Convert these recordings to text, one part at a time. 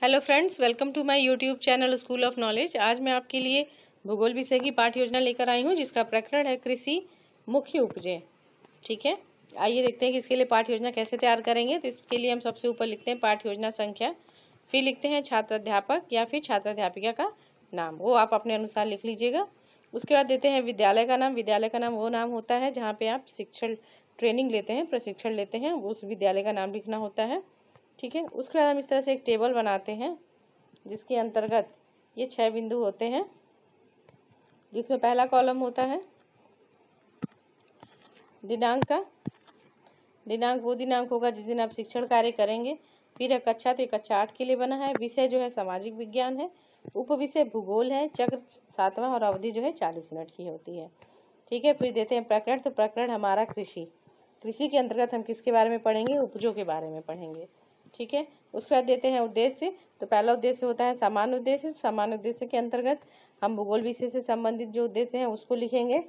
Hello friends, welcome to my YouTube channel school of knowledge. आज मैं आपके लिए भूगोल विषय की पाठ्य योजना लेकर आई हूँ, जिसका प्रकरण है कृषि मुख्य उपजें। ठीक है, आइए देखते हैं कि इसके लिए पाठ्य योजना कैसे तैयार करेंगे। तो इसके लिए हम सबसे ऊपर लिखते हैं पाठ्य योजना संख्या, फिर लिखते हैं छात्र अध्यापक या फिर छात्र अध्यापिका का नाम, वो आप अपने अनुसार लिख लीजिएगा। उसके बाद देते हैं विद्यालय का नाम। विद्यालय का नाम वो नाम होता है जहाँ पे आप शिक्षण ट्रेनिंग लेते हैं, प्रशिक्षण लेते हैं, उस विद्यालय का नाम लिखना होता है। ठीक है, उसके बाद हम इस तरह से एक टेबल बनाते हैं जिसके अंतर्गत ये 6 बिंदु होते हैं, जिसमें पहला कॉलम होता है दिनांक का। दिनांक वो दिनांक होगा जिस दिन आप शिक्षण कार्य करेंगे। फिर है कक्षा, तो ये कक्षा 8 के लिए बना है। विषय जो है सामाजिक विज्ञान है। उपविषय भूगोल है। चक्र 7वां और अवधि जो है 40 मिनट की होती है। ठीक है, फिर देते हैं प्रकरण। तो प्रकरण हमारा कृषि। कृषि के अंतर्गत हम किसके बारे में पढ़ेंगे? उपजों के बारे में पढ़ेंगे। ठीक है, उसके बाद देते हैं उद्देश्य। तो पहला उद्देश्य होता है सामान्य उद्देश्य। सामान्य उद्देश्य के अंतर्गत हम भूगोल विषय से संबंधित जो उद्देश्य हैं उसको लिखेंगे।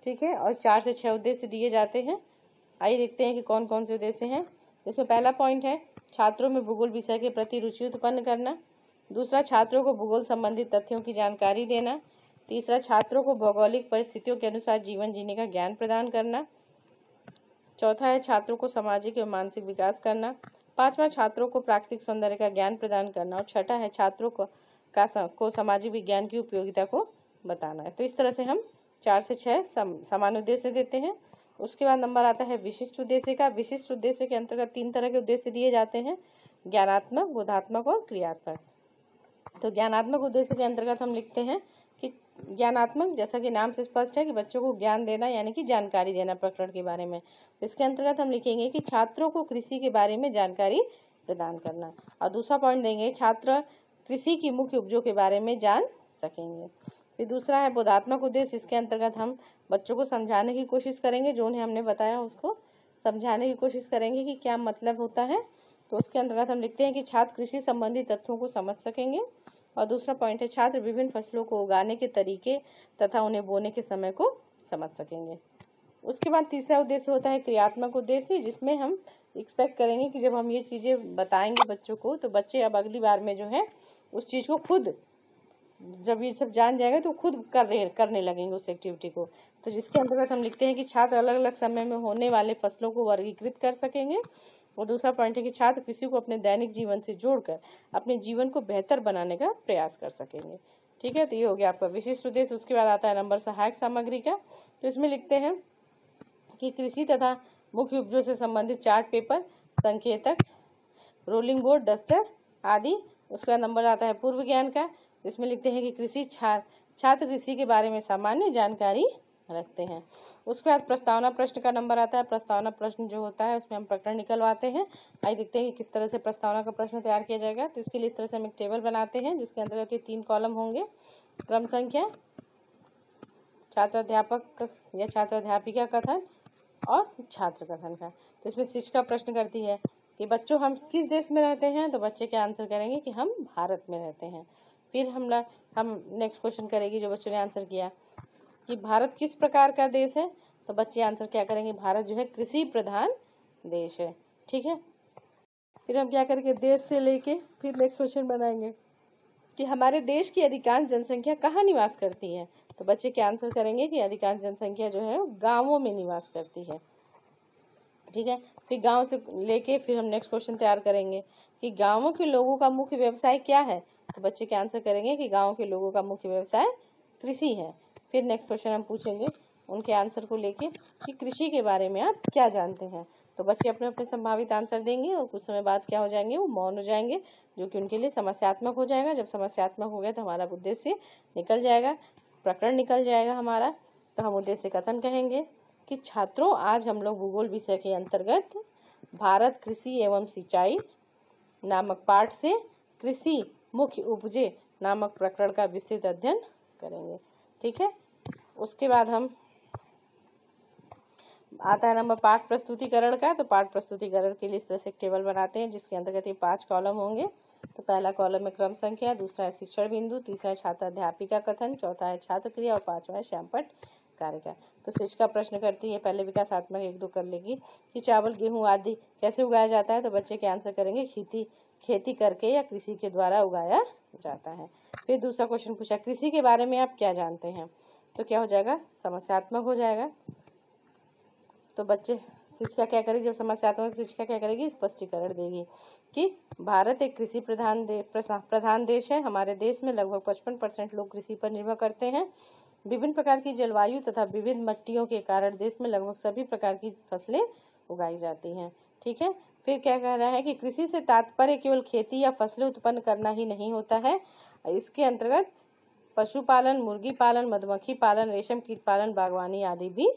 ठीक है, और 4 से 6 उद्देश्य दिए जाते हैं। आइए देखते हैं कि कौन कौन से उद्देश्य हैं। इसमें पहला पॉइंट है छात्रों में भूगोल विषय के प्रति रुचि उत्पन्न करना। दूसरा, छात्रों को भूगोल संबंधित तथ्यों की जानकारी देना। तीसरा, छात्रों को भौगोलिक परिस्थितियों के अनुसार जीवन जीने का ज्ञान प्रदान करना। चौथा है छात्रों को सामाजिक एवं मानसिक विकास करना। पांचवा, छात्रों को प्राकृतिक सौंदर्य का ज्ञान प्रदान करना। और छठा है छात्रों को सामाजिक विज्ञान की उपयोगिता को बताना है। तो इस तरह से हम 4 से 6 सामान्य उद्देश्य देते हैं। उसके बाद नंबर आता है विशिष्ट उद्देश्य का। विशिष्ट उद्देश्य के अंतर्गत 3 तरह के उद्देश्य दिए जाते हैं, ज्ञानात्मक, बोधात्मक और क्रियात्मक। तो ज्ञानात्मक उद्देश्य के अंतर्गत हम लिखते हैं कि ज्ञानात्मक, जैसा कि नाम से स्पष्ट है कि बच्चों को ज्ञान देना यानी कि जानकारी देना प्रकरण के बारे में। तो इसके अंतर्गत हम लिखेंगे कि छात्रों को कृषि के बारे में जानकारी प्रदान करना। और दूसरा पॉइंट देंगे छात्र कृषि की मुख्य उपजों के बारे में जान सकेंगे। फिर दूसरा है बोधात्मक उद्देश्य। इसके अंतर्गत हम बच्चों को समझाने की कोशिश करेंगे, जो उन्हें हमने बताया उसको समझाने की कोशिश करेंगे कि क्या मतलब होता है। तो उसके अंतर्गत हम लिखते हैं कि छात्र कृषि संबंधी तथ्यों को समझ सकेंगे। और दूसरा पॉइंट है छात्र विभिन्न फसलों को उगाने के तरीके तथा उन्हें बोने के समय को समझ सकेंगे। उसके बाद तीसरा उद्देश्य होता है क्रियात्मक उद्देश्य, जिसमें हम एक्सपेक्ट करेंगे कि जब हम ये चीज़ें बताएंगे बच्चों को, तो बच्चे अब अगली बार में जो है उस चीज़ को खुद, जब ये सब जान जाएगा तो खुद करने लगेंगे उस एक्टिविटी को। तो जिसके अंतर्गत हम लिखते हैं कि छात्र अलग अलग समय में होने वाले फसलों को वर्गीकृत कर सकेंगे। और दूसरा पॉइंट है कि छात्र कृषि को अपने दैनिक जीवन से जोड़कर अपने जीवन को बेहतर बनाने का प्रयास कर सकेंगे। ठीक है, तो ये हो गया आपका विशिष्ट उद्देश्य। उसके बाद आता है नंबर सहायक सामग्री का। तो इसमें लिखते हैं कि कृषि तथा मुख्य उपजों से संबंधित चार्ट पेपर, संकेतक, रोलिंग बोर्ड, डस्टर आदि। उसके बाद नंबर आता है पूर्व ज्ञान का। इसमें लिखते हैं कि कृषि छात्र कृषि के बारे में सामान्य जानकारी रखते हैं। उसके बाद प्रस्तावना प्रश्न का नंबर आता है। प्रस्तावना प्रश्न जो होता है उसमें हम प्रकरण निकलवाते हैं। आइए देखते हैं कि किस तरह से प्रस्तावना का प्रश्न तैयार किया जाएगा। तो इसके लिए इस तरह से हम एक टेबल बनाते हैं जिसके अंतर्गत ये 3 कॉलम होंगे, क्रम संख्या, छात्र अध्यापक या छात्र अध्यापिका कथन और छात्र कथन का। तो इसमें शिक्षिका प्रश्न करती है कि बच्चों हम किस देश में रहते हैं? तो बच्चे क्या आंसर करेंगे कि हम भारत में रहते हैं। फिर हम नेक्स्ट क्वेश्चन करेंगे जो बच्चों ने आंसर किया कि भारत किस प्रकार का देश है? तो बच्चे आंसर क्या करेंगे? भारत जो है कृषि प्रधान देश है। ठीक है, फिर हम क्या करेंगे? देश से लेके फिर नेक्स्ट क्वेश्चन बनाएंगे कि हमारे देश की अधिकांश जनसंख्या कहाँ निवास करती है? तो बच्चे क्या आंसर करेंगे कि अधिकांश जनसंख्या जो है गाँवों में निवास करती है। ठीक है, फिर गांव से लेके फिर हम नेक्स्ट क्वेश्चन तैयार करेंगे कि गांवों के लोगों का मुख्य व्यवसाय क्या है? तो बच्चे क्या आंसर करेंगे कि गांव के लोगों का मुख्य व्यवसाय कृषि है। फिर नेक्स्ट क्वेश्चन हम पूछेंगे उनके आंसर को लेके कि कृषि के बारे में आप क्या जानते हैं? तो बच्चे अपने अपने संभावित आंसर देंगे और कुछ समय बाद क्या हो जाएंगे? वो मौन हो जाएंगे, जो कि उनके लिए समस्यात्मक हो जाएगा। जब समस्यात्मक हो गया तो हमारा उद्देश्य निकल जाएगा, प्रकरण निकल जाएगा हमारा। तो हम उद्देश्य कथन कहेंगे कि छात्रों आज हम लोग भूगोल विषय के अंतर्गत भारत कृषि एवं सिंचाई नामक पाठ से कृषि मुख्य उपजे नामक प्रकरण का विस्तृत अध्ययन करेंगे। ठीक है, उसके बाद हम आता है नंबर पाठ प्रस्तुतिकरण का। तो पाठ प्रस्तुतिकरण के लिए इस तरह से एक टेबल बनाते हैं जिसके अंतर्गत ये 5 कॉलम होंगे। तो पहला कॉलम में क्रम संख्या, दूसरा है शिक्षण बिंदु, तीसरा है छात्र अध्यापिका कथन, चौथा है छात्र क्रिया और 5वां है श्यामपट्ट कार्य का। तो शिक्षिका प्रश्न करती है, पहले विकासात्मक 1-2 कर लेगी कि चावल गेहूं आदि कैसे उगाया जाता है? तो बच्चे क्या आंसर करेंगे? खेती करके या कृषि के द्वारा उगाया जाता है। फिर दूसरा क्वेश्चन पूछा, कृषि के बारे में आप क्या जानते हैं? तो क्या हो जाएगा? समस्यात्मक हो जाएगा। तो बच्चे शिक्षिका क्या करेगी? जब समस्यात्मक शिक्षिका क्या करेगी? स्पष्टीकरण देगी कि भारत एक कृषि प्रधान देश है। हमारे देश में लगभग 55% लोग कृषि पर निर्भर करते हैं। विभिन्न प्रकार की जलवायु तथा विभिन्न मिट्टियों के कारण देश में लगभग सभी प्रकार की फसलें उगाई जाती हैं। ठीक है। फिर क्या कह रहा है कि कृषि से तात्पर्य केवल खेती या फसलें उत्पन्न करना ही नहीं होता है। इसके अंतर्गत पशुपालन, मुर्गी पालन, मधुमक्खी पालन, रेशम कीट पालन, बागवानी आदि भी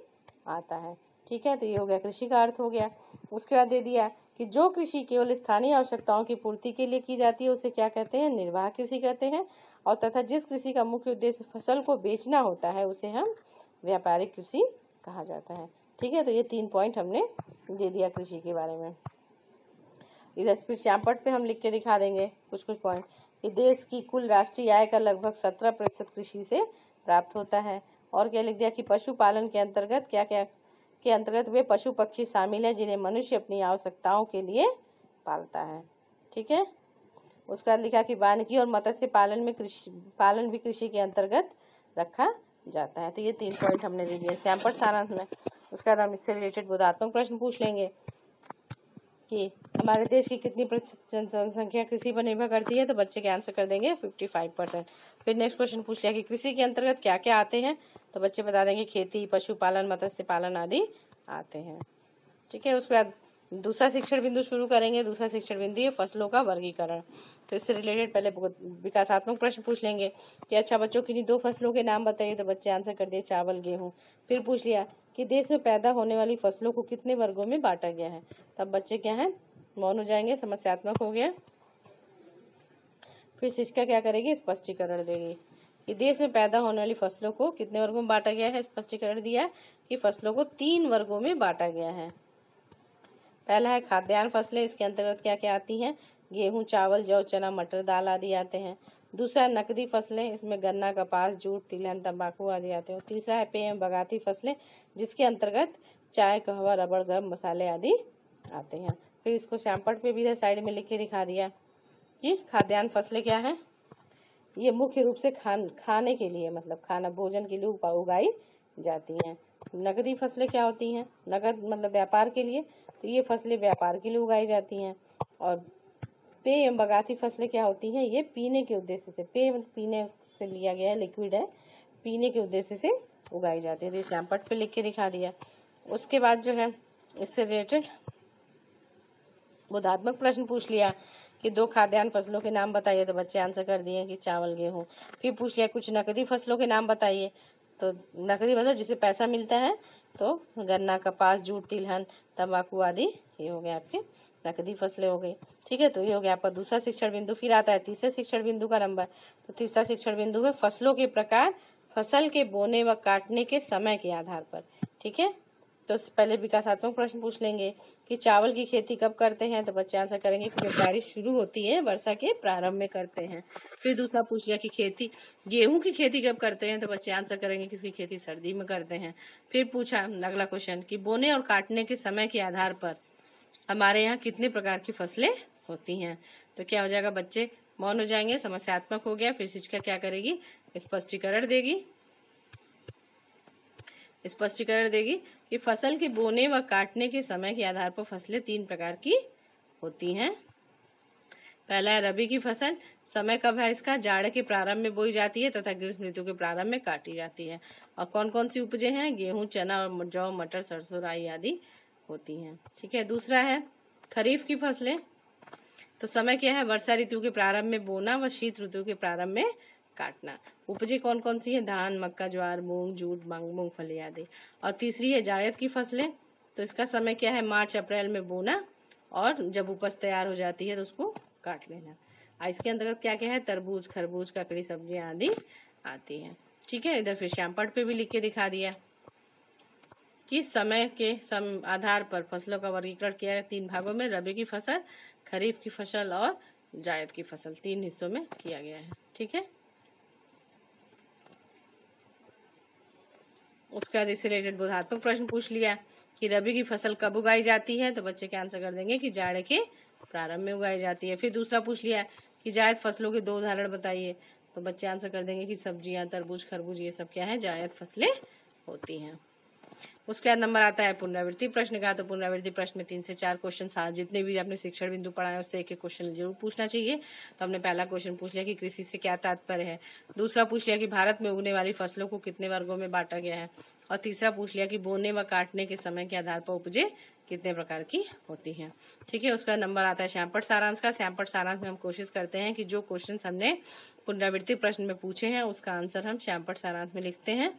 आता है। ठीक है। तो ये हो गया कृषि का अर्थ हो गया। उसके बाद दे दिया कि जो कृषि केवल स्थानीय आवश्यकताओं की पूर्ति के लिए की जाती है उसे क्या कहते हैं? निर्वाह कृषि कहते हैं। और तथा जिस कृषि का मुख्य उद्देश्य फसल को बेचना होता है उसे हम व्यापारिक कृषि कहा जाता है। ठीक है। तो ये 3 पॉइंट हमने दे दिया कृषि के बारे में। इधर फिर श्यामपट्ट पे हम लिख के दिखा देंगे कुछ पॉइंट कि देश की कुल राष्ट्रीय आय का लगभग 17% कृषि से प्राप्त होता है। और क्या लिख दिया कि पशुपालन के अंतर्गत के अंतर्गत वे पशु पक्षी शामिल है जिन्हें मनुष्य अपनी आवश्यकताओं के लिए पालता है। ठीक है। उसके बाद लिखा कि वानिकी और मत्स्य पालन भी कृषि के अंतर्गत रखा जाता है। तो ये 3 पॉइंट हमने दे दिए श्यामपट्ट सारांश में। उसके बाद हम इससे रिलेटेड बोधात्मक प्रश्न पूछ लेंगे कि हमारे देश की कितनी प्रतिशत जनसंख्या कृषि पर निर्भर करती है? तो बच्चे के आंसर कर देंगे 55%। फिर नेक्स्ट क्वेश्चन पूछ लिया कि कृषि के अंतर्गत क्या क्या आते हैं? तो बच्चे बता देंगे खेती, पशुपालन, मत्स्य पालन आदि आते हैं। ठीक है। उसके बाद दूसरा शिक्षण बिंदु शुरू करेंगे। दूसरा शिक्षण बिंदु है फसलों का वर्गीकरण। तो इससे रिलेटेड पहले विकासात्मक प्रश्न पूछ लेंगे कि अच्छा बच्चों किन्हीं 2 फसलों के नाम बताइए। तो बच्चे आंसर कर दिए चावल, गेहूं। फिर पूछ लिया कि देश में पैदा होने वाली फसलों को कितने वर्गों में बांटा गया है? तब बच्चे क्या है? मौन हो जाएंगे, समस्यात्मक हो गया। फिर शिक्षिका क्या करेगी? स्पष्टीकरण देगी कि देश में पैदा होने वाली फसलों को कितने वर्गों में बांटा गया है। स्पष्टीकरण दिया कि फसलों को 3 वर्गों में बांटा गया है। पहला है खाद्यान्न फसलें। इसके अंतर्गत क्या क्या आती हैं? गेहूं, चावल, जौ, चना, मटर, दाल आदि आते हैं। दूसरा है नकदी फसलें। इसमें गन्ना, कपास, जूट, तिलहन, तंबाकू आदि आते हैं। तीसरा है पेय एवं बगाती फसलें जिसके अंतर्गत चाय, कहवा, रबड़, गरम मसाले आदि आते हैं। फिर इसको श्यामपट्ट पे भी इधर साइड में लिख के दिखा दिया कि खाद्यान्न फसलें क्या है? ये मुख्य रूप से खाने के लिए मतलब खाना भोजन के लिए उगाई जाती हैं। नकदी फसलें क्या होती हैं? नकद मतलब व्यापार के लिए। तो ये फसलें व्यापार के लिए उगाई जाती हैं। और पेय एवं बगाती फसलें क्या होती हैं? ये पीने के उद्देश्य से, पेय पीने से लिया गया है, लिक्विड है, पीने के उद्देश्य से उगाई जाती है। तो श्यामपट्ट पे लिख के दिखा दिया। उसके बाद जो है इससे रिलेटेड बोधात्मक प्रश्न पूछ लिया कि 2 खाद्यान्न फसलों के नाम बताइए। तो बच्चे आंसर कर दिए कि चावल, गेहूं। फिर पूछ लिया कुछ नकदी फसलों के नाम बताइए। तो नकदी मतलब जिसे पैसा मिलता है तो गन्ना, कपास, जूट, तिलहन, तंबाकू आदि ये हो गए आपके नकदी फसलें हो गई। ठीक है। तो ये हो गया आपका दूसरा शिक्षण बिंदु। फिर आता है तीसरे शिक्षण बिंदु का नंबर। तो तीसरा शिक्षण बिंदु है फसलों के प्रकार, फसल के बोने व काटने के समय के आधार पर। ठीक है। तो पहले विकासात्मक प्रश्न पूछ लेंगे कि चावल की खेती कब करते हैं? तो बच्चे आंसर करेंगे कि जब बारिश शुरू होती है, वर्षा के प्रारंभ में करते हैं। फिर दूसरा पूछ लिया कि गेहूं की खेती कब करते हैं? तो बच्चे आंसर करेंगे कि इसकी खेती सर्दी में करते हैं। फिर पूछा अगला क्वेश्चन कि बोने और काटने के समय के आधार पर हमारे यहाँ कितने प्रकार की फसलें होती हैं? तो क्या हो जाएगा? बच्चे मौन हो जाएंगे, समस्यात्मक हो गया। फिर शिक्षिका क्या करेगी? स्पष्टीकरण देगी कि फसल के बोने व काटने के समय के आधार पर फसलें 3 प्रकार की होती हैं। पहला है रबी की फसल। समय कब है इसका? जाड़े के प्रारंभ में बोई जाती है तथा ग्रीष्म ऋतु के प्रारंभ में काटी जाती है। और कौन कौन सी उपजें हैं? गेहूं, चना और जौ, मटर, सरसों, राई आदि होती हैं। ठीक है। दूसरा है खरीफ की फसलें। तो समय क्या है? वर्षा ऋतु के प्रारंभ में बोना व शीत ऋतु के प्रारंभ में काटना। उपजें कौन कौन सी है? धान, मक्का, ज्वार, मूंग, जूट, मूंगफली आदि। और तीसरी है जायद की फसलें। तो इसका समय क्या है? मार्च अप्रैल में बोना और जब उपज तैयार हो जाती है तो उसको काट लेना। इसके अंतर्गत क्या क्या है? तरबूज, खरबूज, ककड़ी सब्जियां आदि आती हैं। ठीक है। इधर फिर श्यामपट्ट पे भी लिख के दिखा दिया कि समय के आधार पर फसलों का वर्गीकरण किया है 3 भागों में। रबी की फसल, खरीफ की फसल और जायद की फसल 3 हिस्सों में किया गया है। ठीक है। उसके बाद इससे रिलेटेड बोधात्मक प्रश्न पूछ लिया कि रबी की फसल कब उगाई जाती है? तो बच्चे क्या आंसर कर देंगे कि जाड़े के प्रारंभ में उगाई जाती है। फिर दूसरा पूछ लिया कि जायद फसलों के 2 उदाहरण बताइए, तो बच्चे आंसर कर देंगे कि सब्जियां, तरबूज, खरबूज, ये सब क्या है, जायद फसलें होती हैं। उसके बाद नंबर आता है पुनरावृत्ति प्रश्न का। तो पुनरावृत्ति प्रश्न में 3 से 4 क्वेश्चन, जितने भी आपने शिक्षण बिंदु पढ़ा है उससे एक एक क्वेश्चन जरूर पूछना चाहिए। तो हमने पहला क्वेश्चन पूछ लिया कि कृषि से क्या तात्पर्य है। दूसरा पूछ लिया कि भारत में उगने वाली फसलों को कितने वर्गों में बांटा गया है। और तीसरा पूछ लिया कि बोने व काटने के समय के आधार पर उपजे कितने प्रकार की होती हैं। ठीक है, उसका नंबर आता है श्यामपट्ट सारांश का। श्यामपट्ट सारांश में हम कोशिश करते हैं कि जो क्वेश्चन हमने पुनरावृत्ति प्रश्न में पूछे हैं उसका आंसर हम श्यामपट्ट सारांश में लिखते हैं।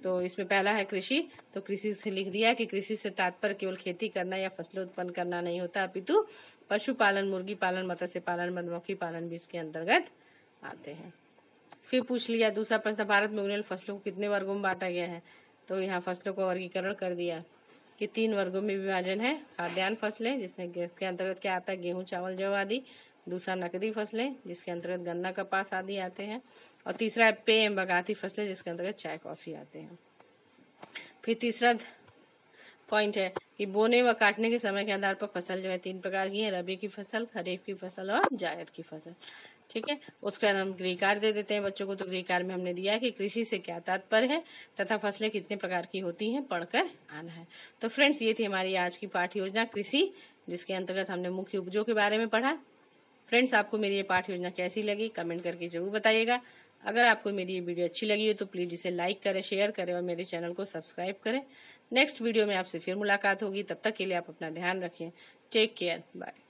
तो इसमें पहला है कृषि, तो कृषि से लिख दिया कि कृषि से तात्पर्य केवल खेती करना या फसलें उत्पन्न करना नहीं होता, अपितु पशुपालन, मुर्गी पालन, मत्स्य पालन, मधुमक्खी पालन भी इसके अंतर्गत आते हैं। फिर पूछ लिया दूसरा प्रश्न, भारत में उगने वाली फसलों को कितने वर्गों में बांटा गया है। तो यहाँ फसलों का वर्गीकरण कर दिया कि 3 वर्गों में विभाजन है। खाद्यान्न फसलें, जिसमें के अंतर्गत क्या आता है, गेहूं, चावल, जौ आदि। दूसरा नकदी फसलें, जिसके अंतर्गत गन्ना, कपास आदि आते हैं। और तीसरा है पेय एवं बागायती फसलें, जिसके अंतर्गत चाय, कॉफी आते हैं। फिर तीसरा पॉइंट है कि बोने व काटने के समय के आधार पर फसल जो है 3 प्रकार की है, रबी की फसल, खरीफ की फसल और जायद की फसल। ठीक है, उसका हम गृहकार दे देते हैं बच्चों को। तो गृहकार में हमने दिया है कि कृषि से क्या तात्पर्य है तथा फसलें कितने प्रकार की होती हैं, पढ़कर आना है। तो फ्रेंड्स, ये थी हमारी आज की पाठ्य योजना कृषि, जिसके अंतर्गत हमने मुख्य उपजों के बारे में पढ़ा। फ्रेंड्स, आपको मेरी ये पाठ्य योजना कैसी लगी कमेंट करके जरूर बताइएगा। अगर आपको मेरी ये वीडियो अच्छी लगी हो तो प्लीज़ इसे लाइक करें, शेयर करें और मेरे चैनल को सब्सक्राइब करें। नेक्स्ट वीडियो में आपसे फिर मुलाकात होगी, तब तक के लिए आप अपना ध्यान रखें। Take care, bye.